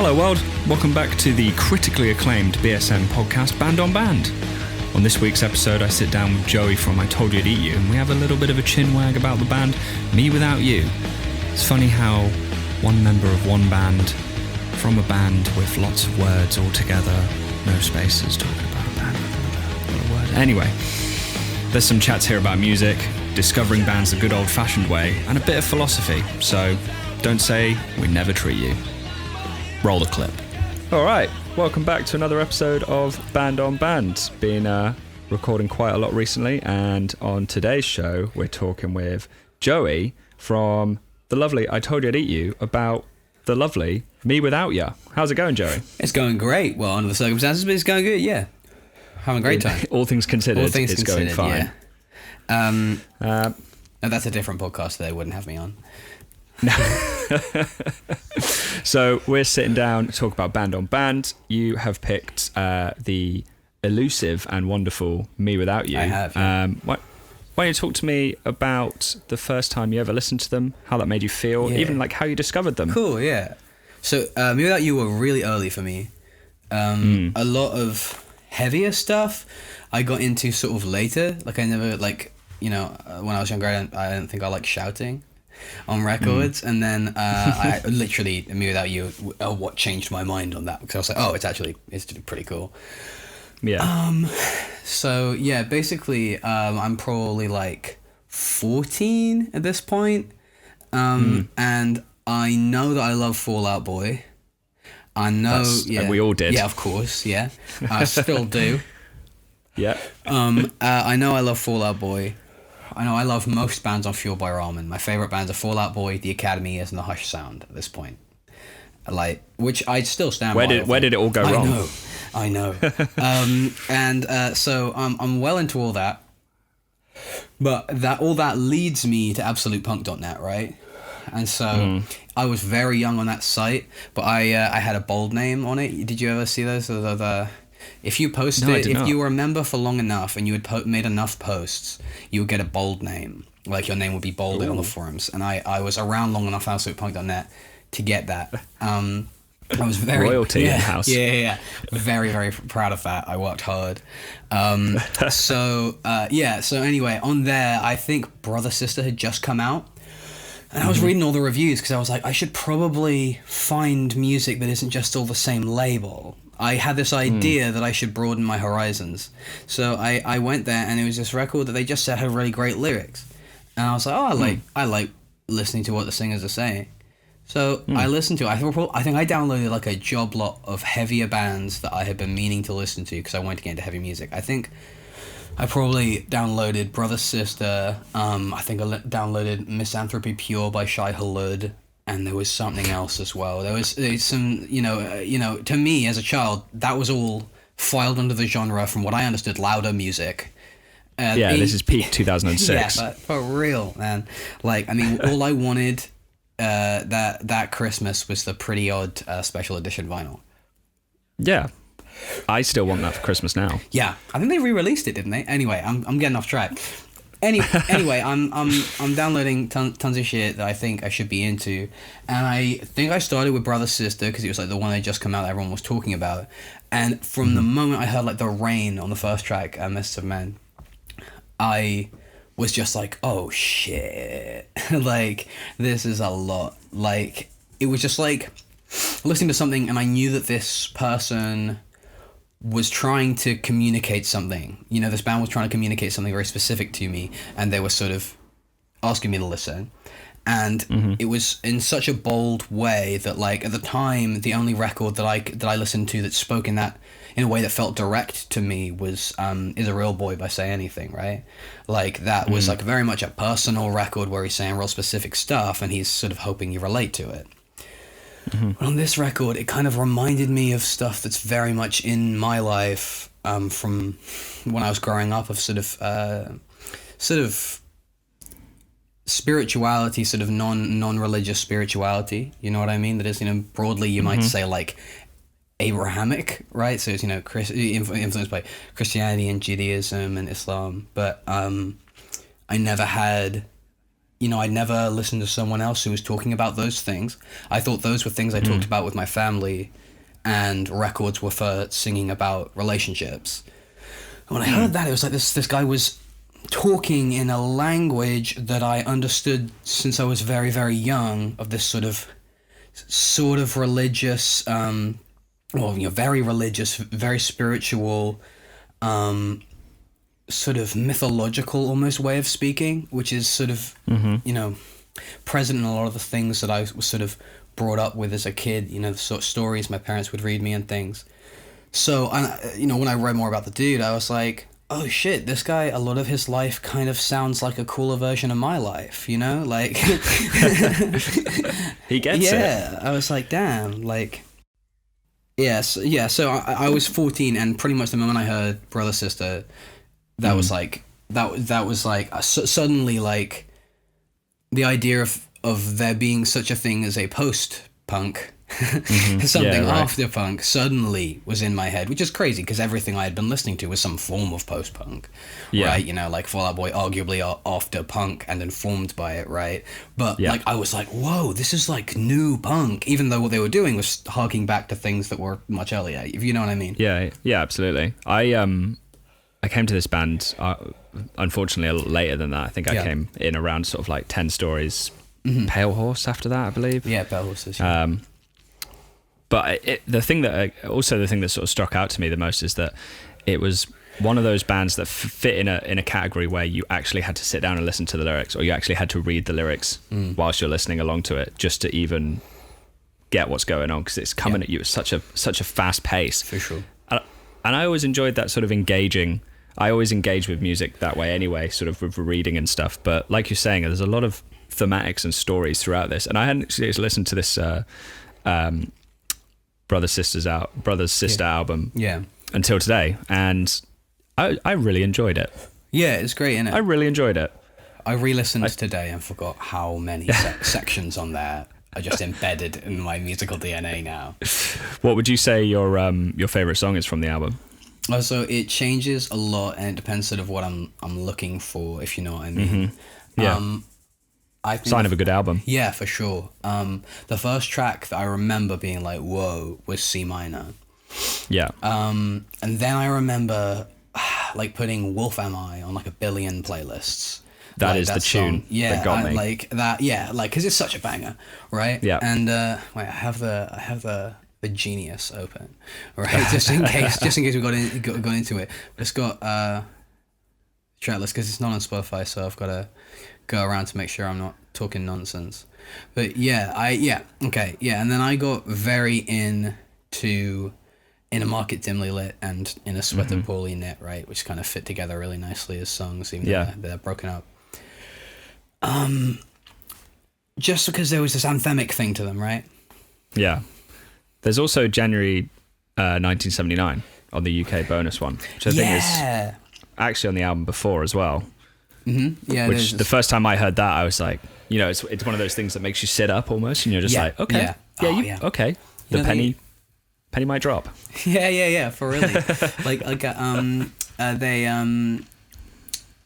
Hello world, welcome back to the critically acclaimed BSN podcast Band on Band. On this week's episode I sit down with Joey from I Told You I'd Eat You and we have a little bit of a chinwag about the band mewithoutYou. It's funny how one member of one band, from a band with lots of words all together, no spaces, talking about a band with a word. Anyway, there's some chats here about music, discovering bands the good old-fashioned way, and a bit of philosophy, so don't say we never treat you. Roll the clip. All right, welcome back to another episode of Band on Band. Been recording quite a lot recently, and on today's show, we're talking with Joey from the lovely I Told You I'd Eat You about the lovely mewithoutYou. How's it going, Joey? It's going great. Well, under the circumstances, but it's going good, yeah. Having a great time. All things considered, it's going fine. Yeah. That's a different podcast they wouldn't have me on. No. So we're sitting down to talk about Band on Band. You have picked the elusive and wonderful mewithoutYou. I have. Yeah. Why don't you talk to me about the first time you ever listened to them, how that made you feel, even like how you discovered them? Cool, yeah. So mewithoutYou were really early for me. A lot of heavier stuff I got into sort of later. Like I never when I was younger, I didn't think I liked shouting on records, and then I literally mewithoutYou what changed my mind on that, because I was like, it's pretty cool. Yeah. So yeah, basically, I'm probably like 14 at this point, and I know that I love Fall Out Boy. I know, and we all did. Yeah, of course, yeah. I still do. Yeah. I know I love Fall Out Boy. I know I love most bands on Fueled by Ramen. My favorite bands are Fall Out Boy, The Academy, and The Hush Sound at this point. Which I still stand by. Where did it all go wrong? I know. So I'm well into all that. But all that leads me to absolutepunk.net, right? And so I was very young on that site, but I had a bold name on it. Did you ever see those? If you posted if you were a member for long enough and you had made enough posts, you would get a bold name. Like your name would be bolded on the forums. And I was around long enough on absolutepunk.net to get that. I was very royalty in house. Yeah. Very, very proud of that. I worked hard. So anyway, on there, I think Brother Sister had just come out. And I was reading all the reviews because I was like, I should probably find music that isn't just all the same label. I had this idea that I should broaden my horizons. So I went there, and it was this record that they just said had really great lyrics. And I was like, I like listening to what the singers are saying. So I listened to it. I think I downloaded like a job lot of heavier bands that I had been meaning to listen to because I wanted to get into heavy music. I think I probably downloaded Brother Sister. I think I downloaded Misanthropy Pure by Shai Hulud. And there was something else as well. There was some, to me as a child, that was all filed under the genre, from what I understood, louder music. This is peak 2006. Yeah, but for real, man. All I wanted that Christmas was the Pretty Odd special edition vinyl. Yeah. I still want that for Christmas now. Yeah. I think they re-released it, didn't they? Anyway, I'm getting off track. Anyway, I'm downloading tons of shit that I think I should be into, and I think I started with Brother Sister because it was like the one that had just come out that everyone was talking about, and from the moment I heard like The Rain on the first track, Mists of Men, I was just like, oh shit, like this is a lot. Like it was just like listening to something, and I knew that this person was trying to communicate something. This band was trying to communicate something very specific to me, and they were sort of asking me to listen. And it was in such a bold way that, like, at the time, the only record that I listened to that spoke in a way that felt direct to me was Is a Real Boy by Say Anything, right? Like, that was like very much a personal record where he's saying real specific stuff, and he's sort of hoping you relate to it. But on this record, it kind of reminded me of stuff that's very much in my life from when I was growing up, of sort of spirituality, sort of non-religious spirituality. You know what I mean? That is, broadly you might say like Abrahamic, right? So it's influenced by Christianity and Judaism and Islam. But I never had I never listened to someone else who was talking about those things. I thought those were things I talked about with my family, and records were for singing about relationships. And when I heard that, it was like this guy was talking in a language that I understood since I was very, very young, of this sort of religious, very religious, very spiritual, sort of mythological almost way of speaking, which is sort of, present in a lot of the things that I was sort of brought up with as a kid, the sort of stories my parents would read me and things. So, when I read more about the dude, I was like, oh shit, this guy, a lot of his life kind of sounds like a cooler version of my life, like... He gets it. Yeah, I was like, damn, like... So I was 14, and pretty much the moment I heard Brother Sister, that was like... That was like, suddenly, like, the idea of there being such a thing as a post-punk... something after punk suddenly was in my head, which is crazy because everything I had been listening to was some form of post-punk, right? Like Fall Out Boy, arguably after punk and informed by it, right? But like I was like, whoa, this is like new punk, even though what they were doing was harking back to things that were much earlier, if you know what I mean. Yeah, absolutely. I came to this band unfortunately a little later than that. I think I came in around sort of like 10 Stories, Pale Horse after that, I believe. Yeah, Pale Horses. But the thing that sort of struck out to me the most is that it was one of those bands that fit in a category where you actually had to sit down and listen to the lyrics, or you actually had to read the lyrics whilst you're listening along to it, just to even get what's going on, because it's coming at you at such a fast pace. For sure. And I always enjoyed that sort of engaging. I always engage with music that way anyway, sort of with reading and stuff. But like you're saying, there's a lot of thematics and stories throughout this, and I hadn't actually listened to this. Brother Sister album until today, and I really enjoyed it. Yeah, it's great, isn't it? I really enjoyed it. I re-listened today and forgot how many sections on there are just embedded in my musical DNA now. What would you say your favorite song is from the album? So it changes a lot, and it depends sort of what I'm looking for, if you know what I mean. I think Sign of a good album. Yeah, for sure. The first track that I remember being like, whoa, was C minor. Yeah. And then I remember like putting Wolf Am I on like a billion playlists. That is the tune that got me. Like that, because it's such a banger, right? Yeah. And wait, I have the Genius open, right? just in case we got into it. But it's got tracklist because it's not on Spotify, so I've got to go around to make sure I'm not talking nonsense. But and then I got very into In a Market Dimly Lit and In a Sweater Poorly Knit, right, which kind of fit together really nicely as songs, even though they're broken up. Just because there was this anthemic thing to them, right? Yeah. There's also January 1979 on the UK bonus one, which I think is actually on the album before as well. Mm-hmm. Yeah, which the first time I heard that, I was like, it's one of those things that makes you sit up almost, and you're just like, okay, okay, the penny might drop. For really.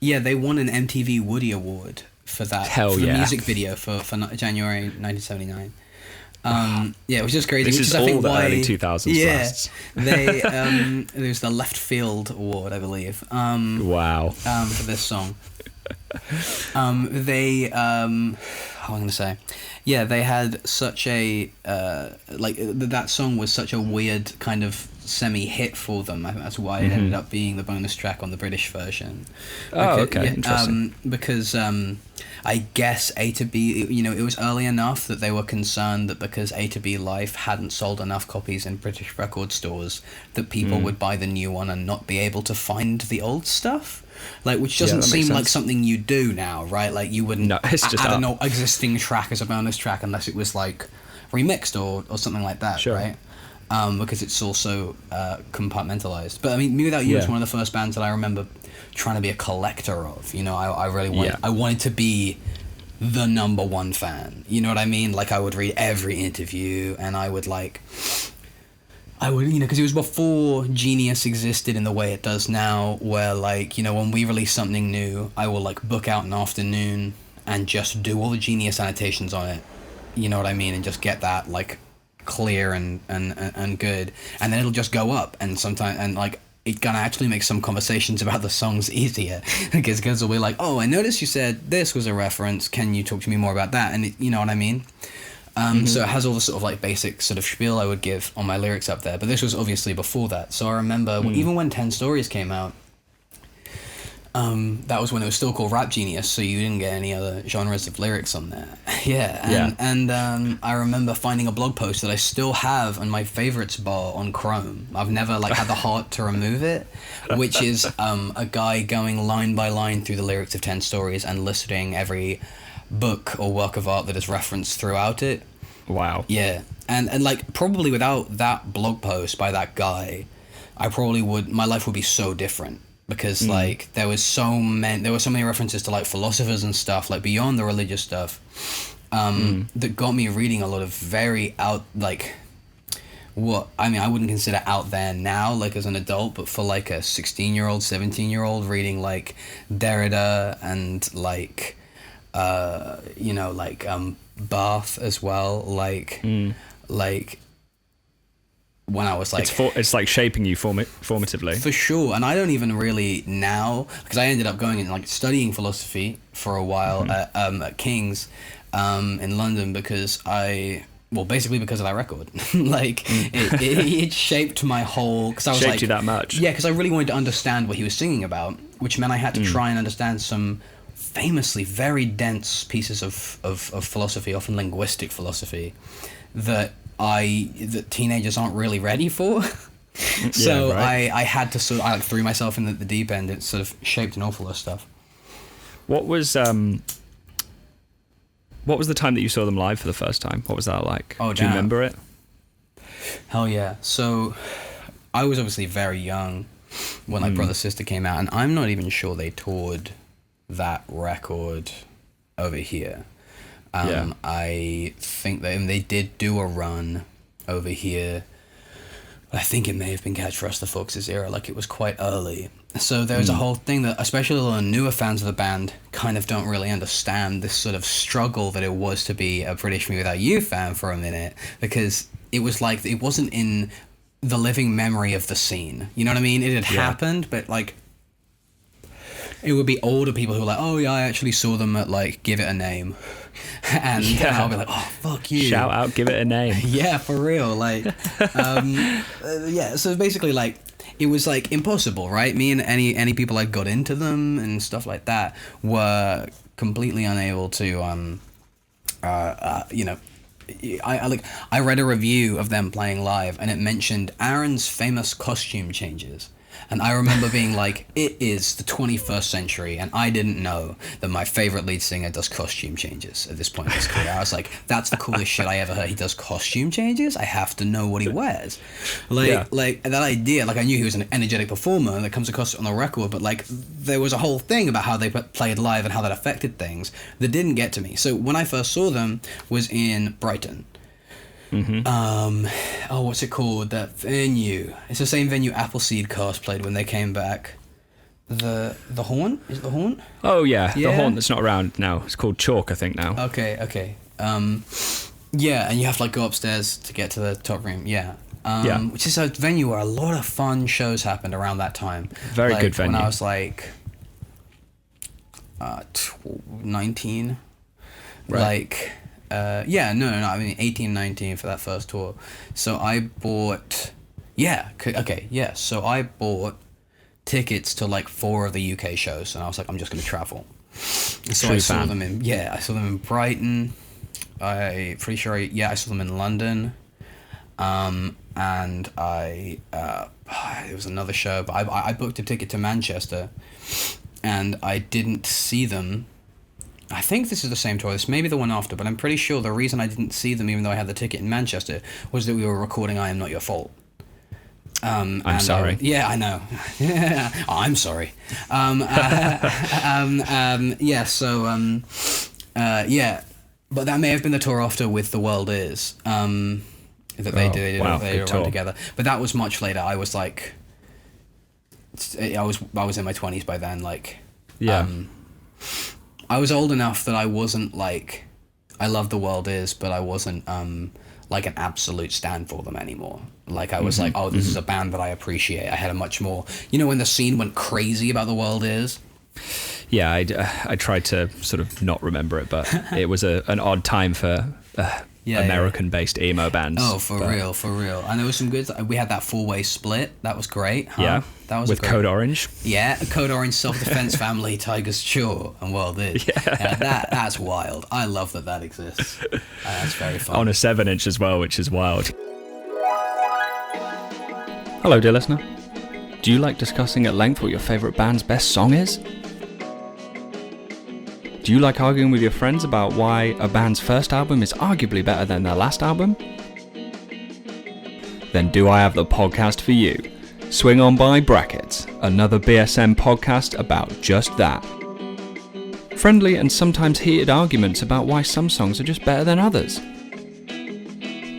They won an MTV Woody Award for that. For the music video for January 1979. It was just crazy. This which is I all think the why, early 2000s lasts. They there's the Left Field Award, I believe. Wow. For this song. How am I going to say? Yeah, they had such a that song was such a weird kind of semi-hit for them. I think that's why it ended up being the bonus track on the British version. Interesting. Because I guess A to B, it was early enough that they were concerned that because A to B Life hadn't sold enough copies in British record stores, that people would buy the new one and not be able to find the old stuff. Which doesn't seem like something you do now, right? Like you wouldn't add an existing track as a bonus track unless it was like remixed or something like that, right? Because it's also compartmentalized. But I mean, Me Without You is one of the first bands that I remember trying to be a collector of. I really wanted. I wanted to be the number one fan. You know what I mean? Like I would read every interview, and I would because it was before Genius existed in the way it does now, where when we release something new, I will book out an afternoon and just do all the Genius annotations on it. You know what I mean? And just get that like clear and good, and then it'll just go up, and sometimes, and like it gonna actually make some conversations about the songs easier, because guys will be like, oh, I noticed you said this was a reference, can you talk to me more about that? And you know what I mean? So it has all the sort of like basic sort of spiel I would give on my lyrics up there, but this was obviously before that. So I remember even when 10 Stories came out, that was when it was still called Rap Genius, so you didn't get any other genres of lyrics on there. And I remember finding a blog post that I still have on my favorites bar on Chrome. I've never like had the heart to remove it, which is a guy going line by line through the lyrics of 10 Stories and listing every book or work of art that is referenced throughout it. Wow. Yeah. And like probably without that blog post by that guy, my life would be so different. Because like there were so many references to like philosophers and stuff, like beyond the religious stuff, that got me reading a lot of very I wouldn't consider out there now, like as an adult, but for like a 16-year-old, 17-year-old reading like Derrida and like Barth as well, like when I was like, it's like shaping you formatively, for sure. And I don't even really now, because I ended up going and like studying philosophy for a while at King's in London, because basically because of that record. Like it shaped my whole, because I was shaped you that much. Yeah, because I really wanted to understand what he was singing about, which meant I had to try and understand some famously very dense pieces of philosophy, often linguistic philosophy, that teenagers aren't really ready for. So yeah, right. I had to sort of, I threw myself in the deep end. It sort of shaped an awful lot of stuff. What was the time that you saw them live for the first time? What was that like? Oh, do you remember it? Hell yeah. So I was obviously very young when like Brother Sister came out, and I'm not even sure they toured that record over here. I think they did do a run over here. I think it may have been Catch Russ the Fox's era, like it was quite early. So there's a whole thing that, especially a lot of newer fans of the band, kind of don't really understand this sort of struggle that it was to be a British mewithoutYou fan for a minute, because it was like, it wasn't in the living memory of the scene. You know what I mean? It had happened, but like, it would be older people who were like, oh yeah, I actually saw them at like Give It a Name. And I'll be like, oh, fuck you. Shout out, Give It a Name. Yeah, for real. Like, so basically like, it was like impossible, right? Me and any people I got into them and stuff like that were completely unable to, I read a review of them playing live, and it mentioned Aaron's famous costume changes. And I remember being like, it is the 21st century, and I didn't know that my favorite lead singer does costume changes at this point in his career. I was like, that's the coolest shit I ever heard. He does costume changes? I have to know what he wears. Like that idea, like I knew he was an energetic performer that comes across on the record, but like there was a whole thing about how they played live and how that affected things that didn't get to me. So when I first saw them was in Brighton. What's it called? That venue. It's the same venue Appleseed Cast played when they came back. The Horn? Is it the Horn? Oh yeah, the Horn that's not around now. It's called Chalk, I think now. Okay. And you have to like go upstairs to get to the top room. Which is a venue where a lot of fun shows happened around that time. Very good venue. When I was like 19, right. I mean 18, 19 for that first tour. So I bought, so I bought tickets to like 4 of the UK shows, and I was like, I'm just going to travel. And so I saw them in Brighton. I saw them in London. And there was another show, but I booked a ticket to Manchester, and I didn't see them. I think this is the same tour. This may be the one after, but I'm pretty sure the reason I didn't see them, even though I had the ticket in Manchester, was that we were recording "I Am Not Your Fault." I'm sorry. I know. I'm sorry. But that may have been the tour after with The World Is that they did. They run together. But that was much later. I was like, I was in my 20s by then. Like, I was old enough that I wasn't like, I love The World Is, but I wasn't like an absolute stan for them anymore. Like I was like, oh, this is a band that I appreciate. I had a much more, when the scene went crazy about The World Is. Yeah, I tried to sort of not remember it, but it was an odd time for American-based emo bands. Oh, for real. And there was some good. We had that 4-way split. That was great. Huh? Yeah, that was with great. Code Orange. Yeah, Code Orange, Self-Defense Family, Tigers Jaw, and World Is. Yeah, that's wild. I love that exists. That's very fun. On a 7-inch as well, which is wild. Hello, dear listener. Do you like discussing at length what your favourite band's best song is? Do you like arguing with your friends about why a band's first album is arguably better than their last album? Then do I have the podcast for you. Swing On By Brackets, another BSM podcast about just that. Friendly and sometimes heated arguments about why some songs are just better than others.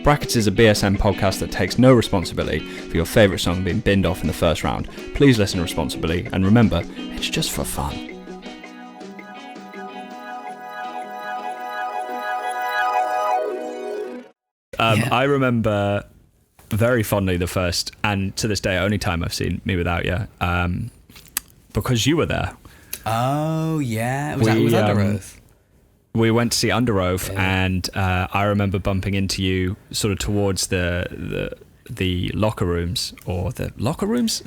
Brackets is a BSM podcast that takes no responsibility for your favourite song being binned off in the first round. Please listen responsibly, and remember, it's just for fun. I remember very fondly the first, and to this day, only time I've seen Me Without You, because you were there. Oh, yeah. Was that Under Oath? We went to see Under Oath, and I remember bumping into you sort of towards the locker rooms, or the locker rooms?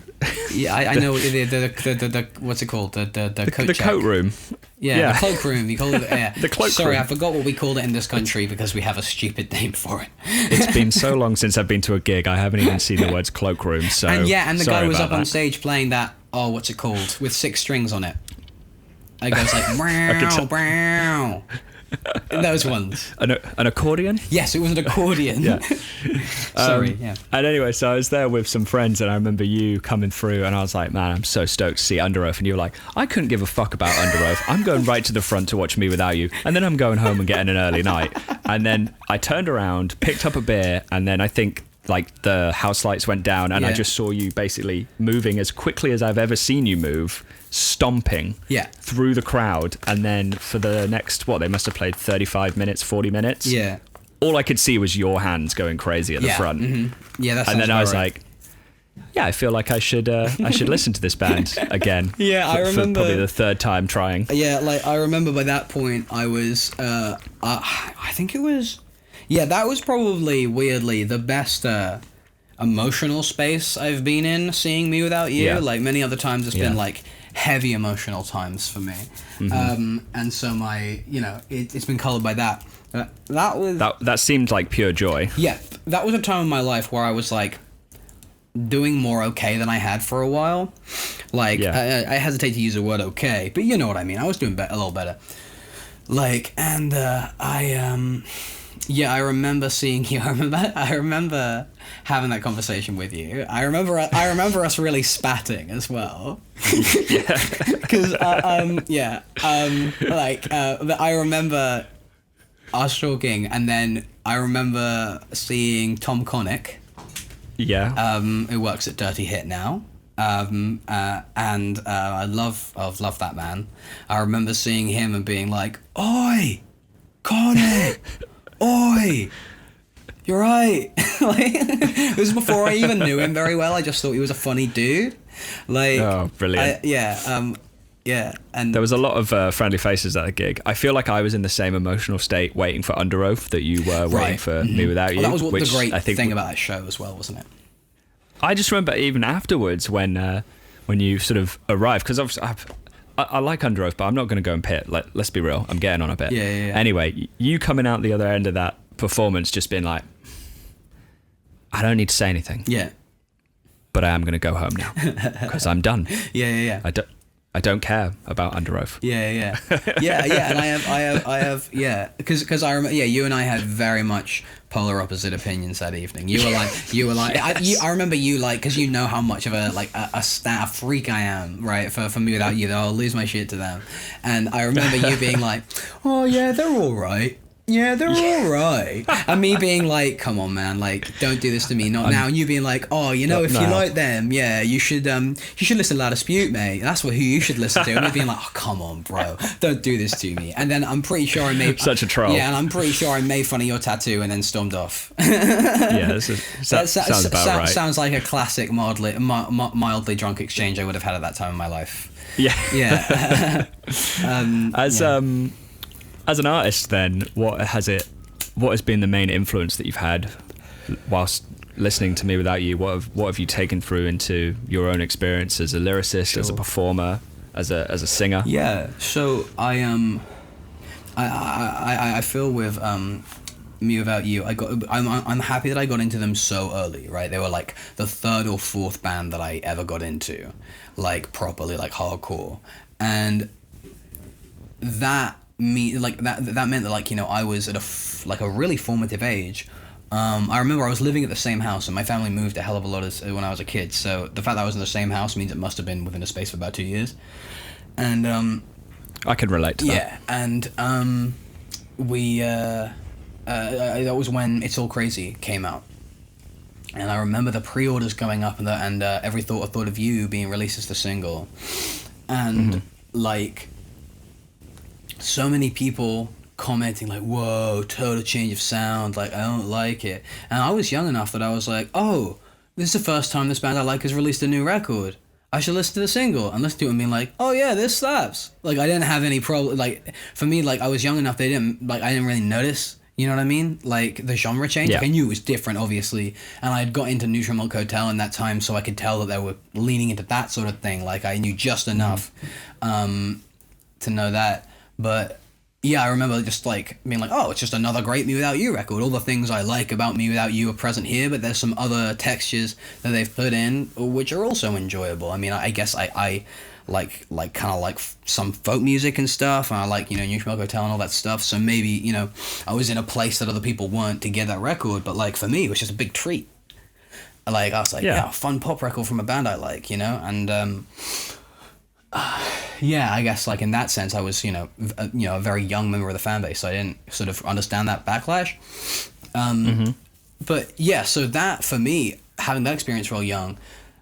Yeah, I know the what's it called? The coat check. Coat room. Yeah, the cloak room. You call it the cloak Sorry, room. I forgot what we called it in this country because we have a stupid name for it. It's been so long since I've been to a gig, I haven't even seen the words cloak room. So and the guy was up on stage playing that. Oh, what's it called? With 6 strings on it. It goes like brow, brow. Those ones. An accordion? Yes, it was an accordion. Yeah. Sorry, yeah. And anyway, so I was there with some friends, and I remember you coming through, and I was like, man, I'm so stoked to see Under Oath. And you were like, I couldn't give a fuck about Under Oath. I'm going right to the front to watch Me Without You, and then I'm going home and getting an early night. And then I turned around, picked up a beer, and then I think like the house lights went down, and I just saw you basically moving as quickly as I've ever seen you move, stomping through the crowd. And then for the next, they must have played 35 minutes, 40 minutes. Yeah. All I could see was your hands going crazy at the front. Mm-hmm. Yeah, that's. And then I was like, yeah, I feel like I should listen to this band again. Yeah, I remember. For probably the third time trying. Yeah, like I remember by that point I was, I think it was, that was probably weirdly the best emotional space I've been in seeing Me Without You. Yeah. Like many other times it's been like heavy emotional times for me. Mm-hmm. And so my, it's been colored by that. That seemed like pure joy. Yeah, that was a time in my life where I was like doing more okay than I had for a while. Like I hesitate to use the word okay, but you know what I mean. I was doing a little better. Like, and I remember seeing you. I remember having that conversation with you. I remember us really spatting as well. Because I remember us talking, and then I remember seeing Tom Connick. Yeah. Who works at Dirty Hit now. And I love that man. I remember seeing him and being like, "Oi, Connick, oi, you're right." Like, it was before I even knew him very well. I just thought he was a funny dude. Like, oh, brilliant. And there was a lot of friendly faces at the gig. I feel like I was in the same emotional state waiting for Under Oath that you were waiting for Me Without You. Well, that was the great thing about that show as well, wasn't it? I just remember even afterwards when you sort of arrived, because obviously I like Under Oath, but I'm not going to go and pit. Let's be real, I'm getting on a bit. Yeah. Anyway, you coming out the other end of that performance just being like, I don't need to say anything. Yeah. But I am going to go home now because I'm done. Yeah. I don't care about Under Oath. Yeah. And I have, because I remember, you and I had very much polar opposite opinions that evening. You were like, I remember you like, because you know how much of a freak I am, right? For Me Without You, though, I'll lose my shit to them. And I remember you being like, oh yeah, they're all right. yeah, they're all right. And me being like, come on, man, like, don't do this to me, not now. And you being like, oh, you know, if you like them, yeah, you should listen to La Dispute, mate. That's who you should listen to. And me being like, oh, come on, bro, don't do this to me. And then I'm pretty sure I made such a troll. Yeah, and I'm pretty sure I made fun of your tattoo and then stormed off. Yeah, sounds about right. Sounds like a classic mildly drunk exchange I would have had at that time in my life. Yeah. Yeah. As an artist, then, what has been the main influence that you've had whilst listening to Me Without You? What have you taken through into your own experience as a lyricist, as a performer, as a singer? Yeah. So I feel with Me Without You, I'm happy that I got into them so early, right? They were like the third or fourth band that I ever got into, like properly, like hardcore, and that meant that, like, you know, I was at a really formative age. I remember I was living at the same house, and my family moved a hell of a lot when I was a kid. So the fact that I was in the same house means it must have been within a space of about 2 years. And I can relate to that. Yeah, and that was when It's All Crazy came out. And I remember the pre-orders going up and Every Thought I Thought of You being released as the single. And like, so many people commenting like, whoa, total change of sound, like, I don't like it. And I was young enough that I was like, oh, this is the first time this band I like has released a new record. I should listen to the single and listen to it and being like, oh yeah, this slaps. Like, I didn't have any problem. Like, for me, like, I was young enough, I didn't really notice, you know what I mean? Like, the genre change. Yeah. Like, I knew it was different, obviously. And I had got into Neutral Milk Hotel in that time, so I could tell that they were leaning into that sort of thing. Like, I knew just enough to know that. But yeah, I remember just like being like, oh, it's just another great Me Without You record. All the things I like about Me Without You are present here, but there's some other textures that they've put in which are also enjoyable. I mean, I guess I like kind of like some folk music and stuff, and I like, you know, Neutral Milk Hotel and all that stuff. So maybe, you know, I was in a place that other people weren't to get that record, but like for me, it was just a big treat. Like, I was like, yeah, fun pop record from a band I like, you know, and yeah, I guess like in that sense, I was, you know, a very young member of the fan base, so I didn't sort of understand that backlash. But yeah, so that for me, having that experience real young,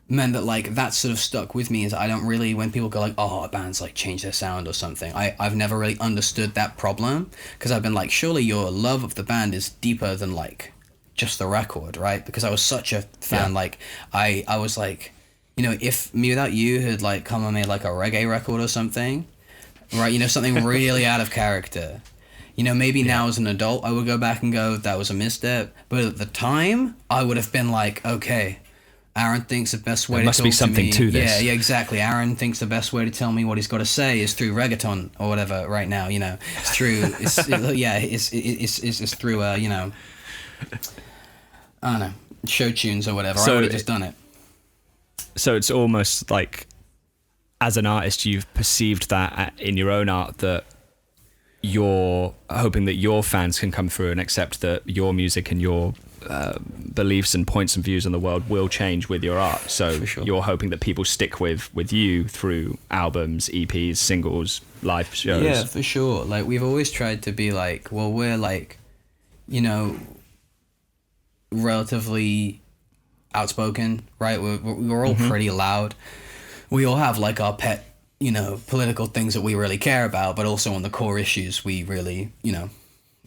meant that like that sort of stuck with me. Is I don't really, when people go like, oh, a band's like changed their sound or something, I've never really understood that problem, because I've been like, surely your love of the band is deeper than like just the record, right? Because I was such a fan, like I was like, you know, if Me Without You had like come and made like a reggae record or something, right? You know, something really out of character. You know, maybe now as an adult, I would go back and go, that was a misstep. But at the time, I would have been like, okay, Aaron thinks the best way to talk to me. There must be something to this. Yeah, exactly. Aaron thinks the best way to tell me what he's got to say is through reggaeton or whatever right now, you know. It's through, it's through, you know, I don't know, show tunes or whatever. So, I would have just done it. So it's almost like, as an artist, you've perceived that in your own art, that you're hoping that your fans can come through and accept that your music and your beliefs and points and views on the world will change with your art. So you're hoping that people stick with you through albums, EPs, singles, live shows. Yeah, for sure. Like, we've always tried to be like, well, we're like, you know, relatively outspoken, right? We're all pretty loud. We all have like our pet, you know, political things that we really care about, but also on the core issues we really, you know,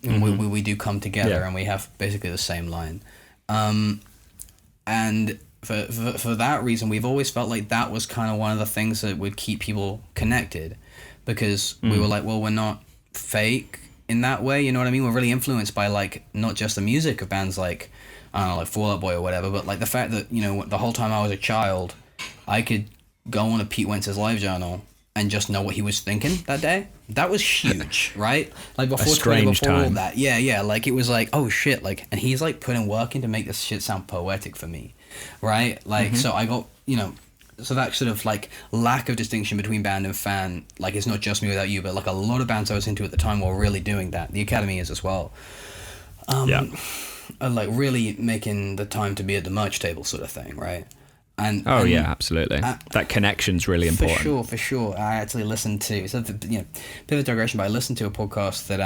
we do come together, and we have basically the same line. And for that reason, we've always felt like that was kind of one of the things that would keep people connected, because we were like, well, we're not fake in that way, you know what I mean? We're really influenced by like not just the music of bands like, I don't know, like Fall Out Boy or whatever, but like the fact that, you know, the whole time I was a child, I could go on a Pete Wentz's live journal and just know what he was thinking that day. That was huge, right? Like before Twitter, before all that. Yeah, like it was like, oh shit, like, and he's like putting work in to make this shit sound poetic for me, right? Like, so I got, you know, so that sort of like lack of distinction between band and fan, like it's not just Me Without You, but like a lot of bands I was into at the time were really doing that. The Academy is as well. Like really making the time to be at the merch table sort of thing, right? And absolutely. That connection's really important. For sure. I actually listened to, bit of a digression, but I listened to a podcast that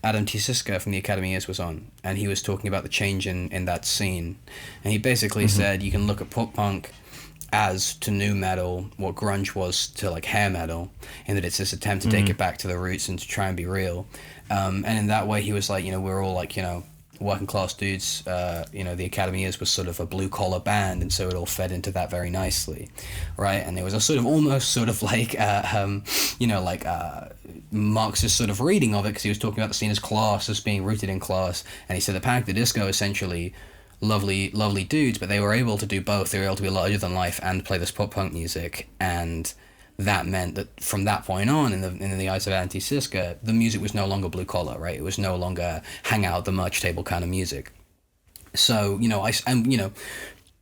Adam T. Siska from the Academy Years was on, and he was talking about the change in that scene. And he basically said you can look at pop punk as to new metal what grunge was to like hair metal, in that it's this attempt to take it back to the roots and to try and be real. And in that way, he was like, we're all like, working class dudes. The Academy Years was sort of a blue collar band, and so it all fed into that very nicely, right? And there was a sort of almost sort of like Marxist sort of reading of it, because he was talking about the scene as class, as being rooted in class, and he said the Panic! At the Disco essentially lovely dudes, but they were able to do both. They were able to be larger than life and play this pop punk music, and that meant that from that point on, in the eyes of Anti Siska, the music was no longer blue collar, right? It was no longer hang out at the merch table kind of music. So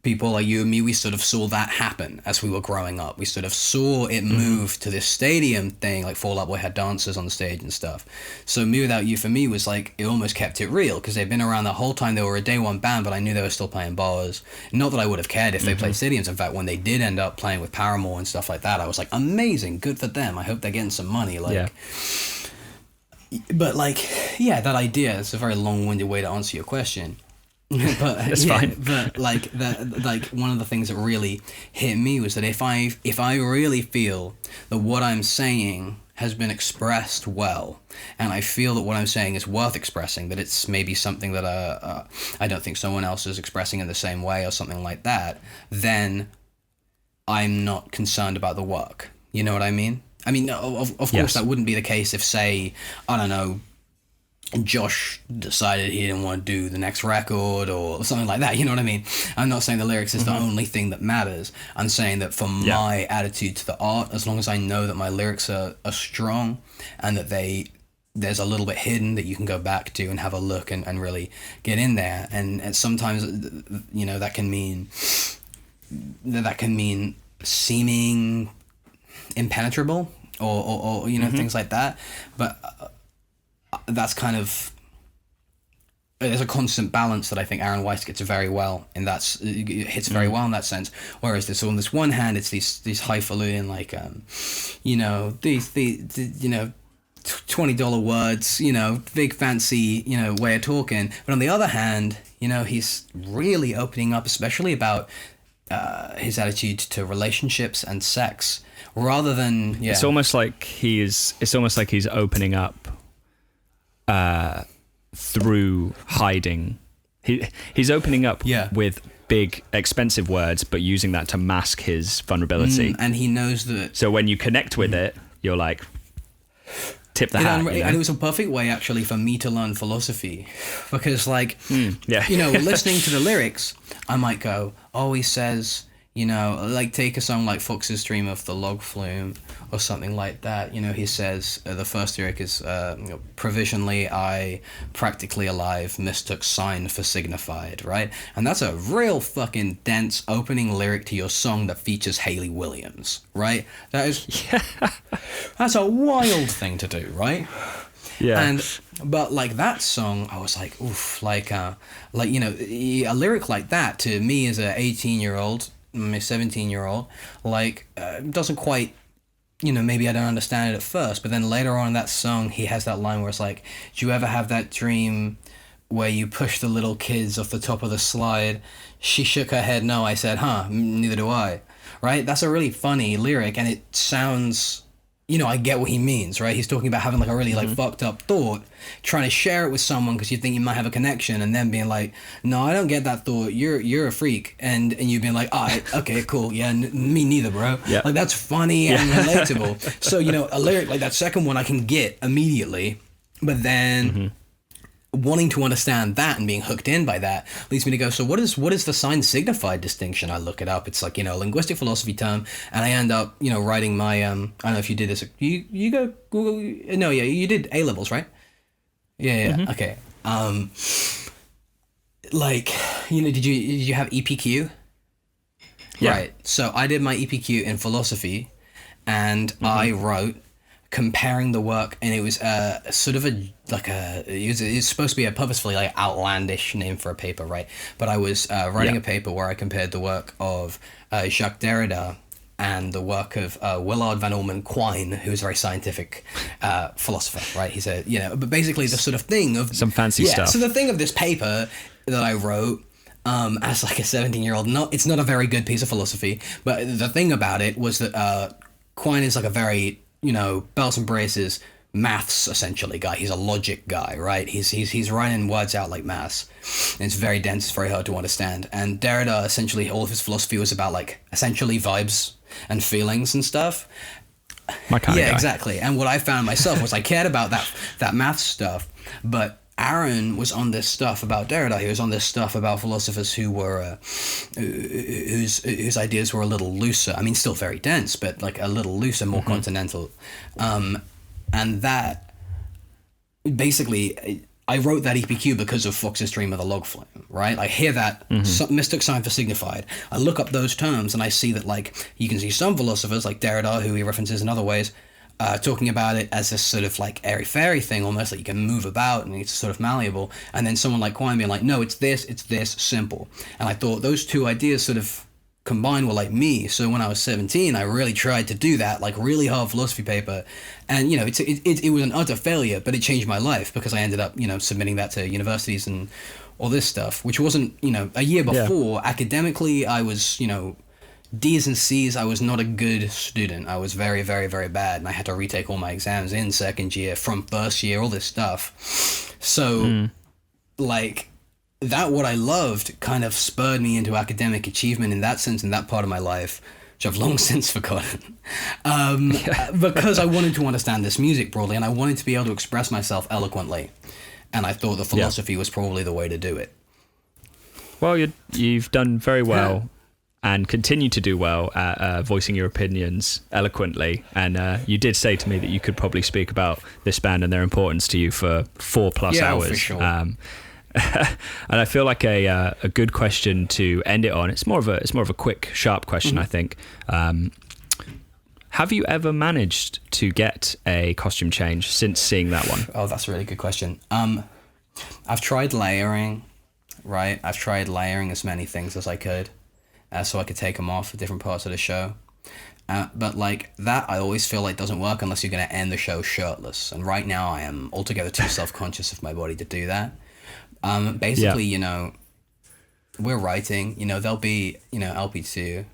people like you and me, we sort of saw that happen as we were growing up. We sort of saw it move to this stadium thing, like Fall Out Boy had dancers on the stage and stuff. So Me Without You for me was like, it almost kept it real, because they'd been around the whole time. They were a day one band, but I knew they were still playing bars. Not that I would have cared if they played stadiums. In fact, when they did end up playing with Paramore and stuff like that, I was like, amazing, good for them. I hope they're getting some money. But that idea, it's a very long-winded way to answer your question. But it's fine. But one of the things that really hit me was that if I really feel that what I'm saying has been expressed well, and I feel that what I'm saying is worth expressing, that it's maybe something that I don't think someone else is expressing in the same way or something like that, then I'm not concerned about the work. You know what I mean? I mean, of course, that wouldn't be the case if, say, I don't know, Josh decided he didn't want to do the next record or something like that. You know what I mean? I'm not saying the lyrics is the only thing that matters. I'm saying that for my attitude to the art, as long as I know that my lyrics are strong and that there's a little bit hidden that you can go back to and have a look and really get in there. And sometimes, that can mean seeming impenetrable or things like that. But that's kind of, there's a constant balance that I think Aaron Weiss gets very well, and hits very well in that sense. Whereas on this one hand, it's these highfalutin these $20 words, big fancy way of talking. But on the other hand, he's really opening up, especially about his attitude to relationships and sex, rather than It's almost like he's opening up through hiding. He's opening up with big expensive words, but using that to mask his vulnerability. And he knows that. So when you connect with it, you're like, tip the hat. And it was a perfect way actually for me to learn philosophy, because listening to the lyrics, I might go, oh, he says, take a song like Fox's Dream of the Log Flume or something like that. He says, the first lyric is, provisionally I, practically alive, mistook sign for signified, right? And that's a real fucking dense opening lyric to your song that features Hayley Williams, right? That's a wild thing to do, right? Yeah. But that song, I was like, oof, a lyric like that to me as a 18-year-old, my 17-year-old, doesn't quite, maybe I don't understand it at first, but then later on in that song, he has that line where it's like, do you ever have that dream where you push the little kids off the top of the slide? She shook her head, no. I said, neither do I, right? That's a really funny lyric, and it sounds, I get what he means, right? He's talking about having a really fucked up thought, trying to share it with someone because you think you might have a connection, and then being like, no, I don't get that thought. You're a freak, and you being like, okay, cool, yeah, me neither, bro. Yeah. That's funny and relatable. So a lyric like that second one I can get immediately, but then wanting to understand that and being hooked in by that leads me to go, so what is the sign signified distinction? I look it up. It's a linguistic philosophy term, and I end up writing my I don't know if you did this. You go Google. No, yeah, you did A levels, right? Yeah. Okay. Did you have EPQ? Yeah. Right. So I did my EPQ in philosophy, and I wrote, comparing the work, and it was sort of it's supposed to be a purposefully like outlandish name for a paper, right? But I was writing a paper where I compared the work of Jacques Derrida and the work of Willard Van Orman Quine, who's a very scientific philosopher, right? He's but basically the sort of thing of some fancy stuff. So the thing of this paper that I wrote as like a 17-year-old, it's not a very good piece of philosophy, but the thing about it was that Quine is like a very, bells and braces maths essentially guy. He's a logic guy, right? He's writing words out like maths, and it's very dense, it's very hard to understand. And Derrida, essentially all of his philosophy was about like essentially vibes and feelings and stuff. My kind of guy. Exactly. And what I found myself was I cared about that math stuff, but Aaron was on this stuff about Derrida. He was on this stuff about philosophers who were whose ideas were a little looser. I mean, still very dense, but like a little looser, more continental. And that basically, I wrote that EPQ because of Fox's Dream of the Log Flame, right? I hear that mystic sign for signified. I look up those terms and I see that, like, you can see some philosophers like Derrida, who he references in other ways, talking about it as this sort of like airy-fairy thing, almost like you can move about and it's sort of malleable. And then someone like Quine being like, no, it's this, simple. And I thought those two ideas sort of combined were like me. So when I was 17, I really tried to do that, like really hard philosophy paper. And, it was an utter failure, but it changed my life because I ended up, submitting that to universities and all this stuff, which wasn't, a year before. Academically, I was, D's and C's. I was not a good student. I was very, very, very bad. And I had to retake all my exams in second year from first year, all this stuff. So, that what I loved kind of spurred me into academic achievement in that sense, in that part of my life, which I've long since forgotten, because I wanted to understand this music broadly, and I wanted to be able to express myself eloquently, and I thought the philosophy was probably the way to do it. Well, you've done very well and continue to do well at voicing your opinions eloquently, and you did say to me that you could probably speak about this band and their importance to you for 4+ hours. For sure. And I feel like a good question to end it on. It's more of a quick, sharp question, I think. Have you ever managed to get a costume change since seeing that one? Oh, that's a really good question. I've tried layering, right? I've tried layering as many things as I could, so I could take them off at different parts of the show. But like that, I always feel like doesn't work unless you're going to end the show shirtless. And right now, I am altogether too self-conscious of my body to do that. Basically, we're writing, there'll be, LP2,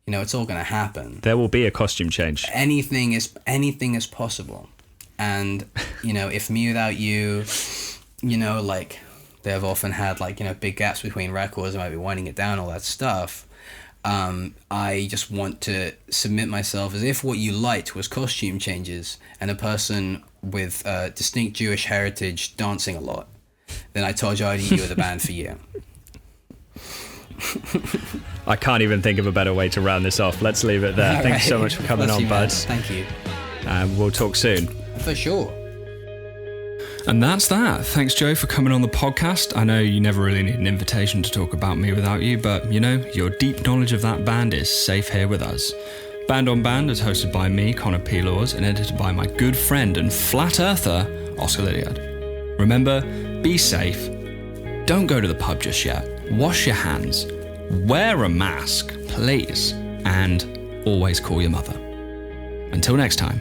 it's all going to happen. There will be a costume change. Anything is possible. And, if Me Without You, like they've often had like, big gaps between records, I might be winding it down, all that stuff. I just want to submit myself as if what you liked was costume changes and a person with distinct Jewish heritage dancing a lot. Then itoldyouiwouldeatyou are the band for you. I can't even think of a better way to round this off. Let's leave it there. Thanks so much for coming on, bud. Thank you. We'll talk soon. For sure. And that's that. Thanks, Joe, for coming on the podcast. I know you never really need an invitation to talk about Me Without You, but, your deep knowledge of that band is safe here with us. Band on Band is hosted by me, Connor P. Laws, and edited by my good friend and flat earther, Oscar Lydiard. Remember, be safe, don't go to the pub just yet, wash your hands, wear a mask, please, and always call your mother. Until next time.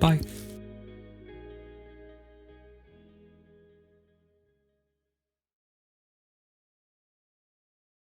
Bye.